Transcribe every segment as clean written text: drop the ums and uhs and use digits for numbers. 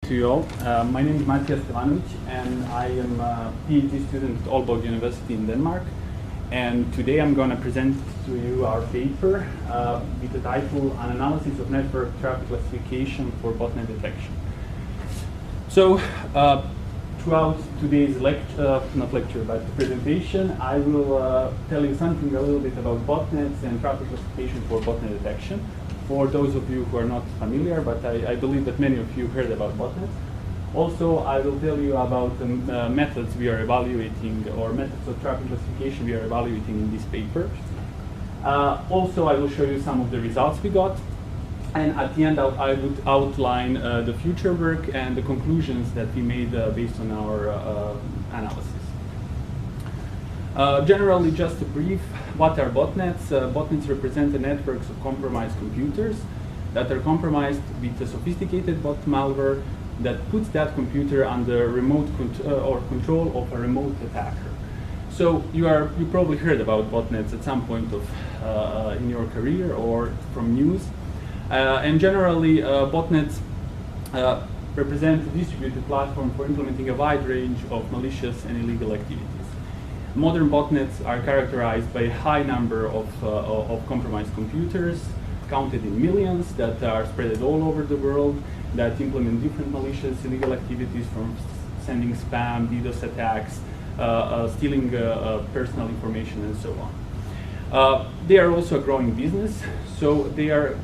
To you all. My name is Matija Stevanovic, and I am a PhD student at Aalborg University in Denmark. And today I'm going to present to you our paper with the title An Analysis of Network Traffic Classification for Botnet Detection. So throughout today's presentation, I will tell you something a little bit about botnets and traffic classification for botnet detection. For those of you who are not familiar, but I believe that many of you heard about botnets. Also, I will tell you about the methods we are evaluating, or methods of traffic classification we are evaluating in this paper. Also, I will show you some of the results we got. And at the end, I would outline the future work and the conclusions that we made based on our analysis. Generally, just a brief, what are botnets? Botnets represent the networks of compromised computers that are compromised with a sophisticated bot malware that puts that computer under remote control of a remote attacker. So you probably heard about botnets at some point in your career or from news. And generally, botnets represent a distributed platform for implementing a wide range of malicious and illegal activities. Modern botnets are characterized by a high number of compromised computers, counted in millions, that are spread all over the world, that implement different malicious illegal activities, from sending spam, DDoS attacks, stealing personal information, and so on. They are also a growing business, so they are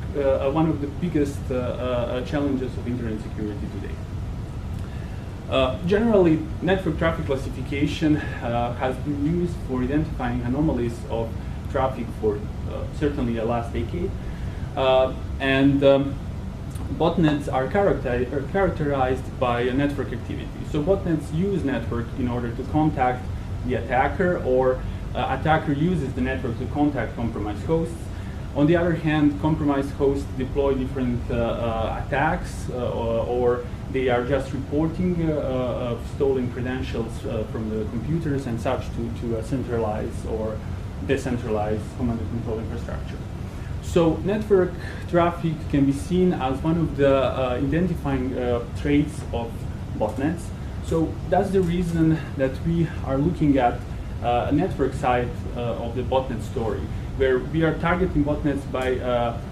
one of the biggest challenges of internet security today. Generally, network traffic classification has been used for identifying anomalies of traffic for certainly the last decade. Botnets are characterized by network activity. So botnets use network in order to contact the attacker, or attacker uses the network to contact compromised hosts. On the other hand, compromised hosts deploy different attacks, or they are just reporting stolen credentials from the computers and such to a centralized or decentralized command and control infrastructure. So network traffic can be seen as one of the identifying traits of botnets. So that's the reason that we are looking at a network side of the botnet story, where we are targeting botnets by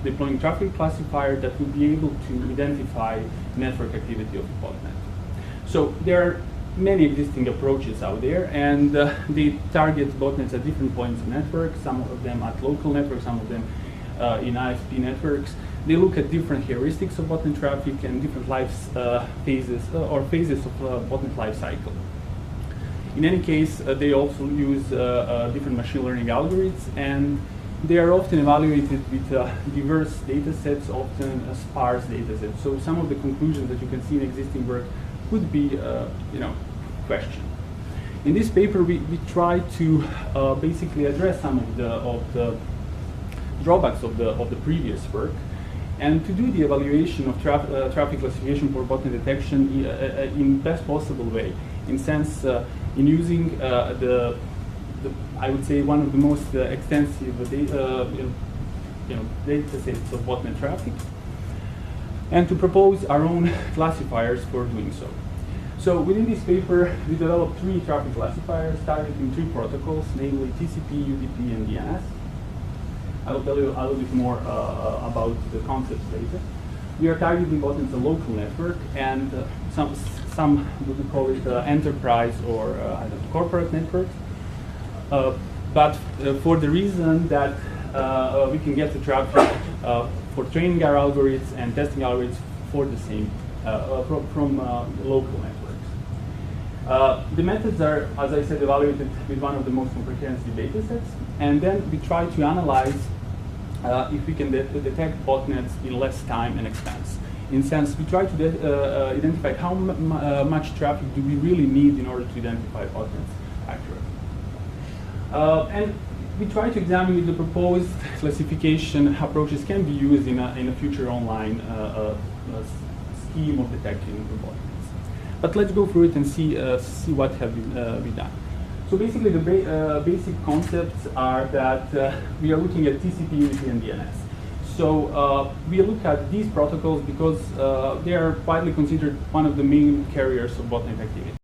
deploying traffic classifier that will be able to identify network activity of the botnet. So there are many existing approaches out there, and they target botnets at different points of network, some of them at local networks, some of them in ISP networks. They look at different heuristics of botnet traffic and different phases of botnet life cycle. In any case, they also use different machine learning algorithms, and they are often evaluated with diverse data sets, often sparse data sets. So some of the conclusions that you can see in existing work could be questioned. In this paper, we try to basically address some of the drawbacks of the previous work, and to do the evaluation of traffic classification for botnet detection in best possible way, in sense in using I would say one of the most extensive data sets of botnet traffic, and to propose our own classifiers for doing so. So within this paper, we developed 3 traffic classifiers targeting 3 protocols, namely TCP, UDP, and DNS. I will tell you a little bit more about the concepts later. We are targeting botnets a local network, and some would call it enterprise or corporate networks. But for the reason that we can get the traffic for training our algorithms and testing algorithms for the same from local networks. The methods are, as I said, evaluated with one of the most comprehensive data sets, and then we try to analyze if we can detect botnets in less time and expense. In sense, we try to identify how much traffic do we really need in order to identify botnets accurately. And we try to examine if the proposed classification approaches can be used in a future online scheme of detecting the botnets. But let's go through it and see what have we done. So basically, the basic concepts are that we are looking at TCP, UDP, and DNS. So we look at these protocols because they are widely considered one of the main carriers of botnet activity.